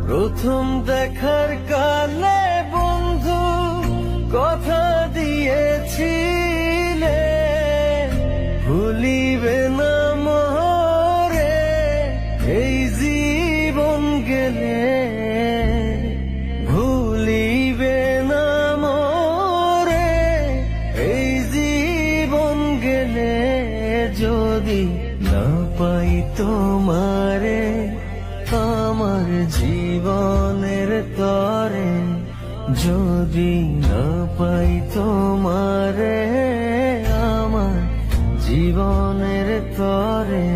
প্রথম দেখার কালে বন্ধু কথা দিয়েছিলে ভুলিবে না মোরে এই জীবন গেলে, ভুলিবে না মোরে এই জীবন গেলে। যদি না পাই তোমারে আমার জীবনের তরে, যদি না পাই তোমারে আমার জীবনের তরে।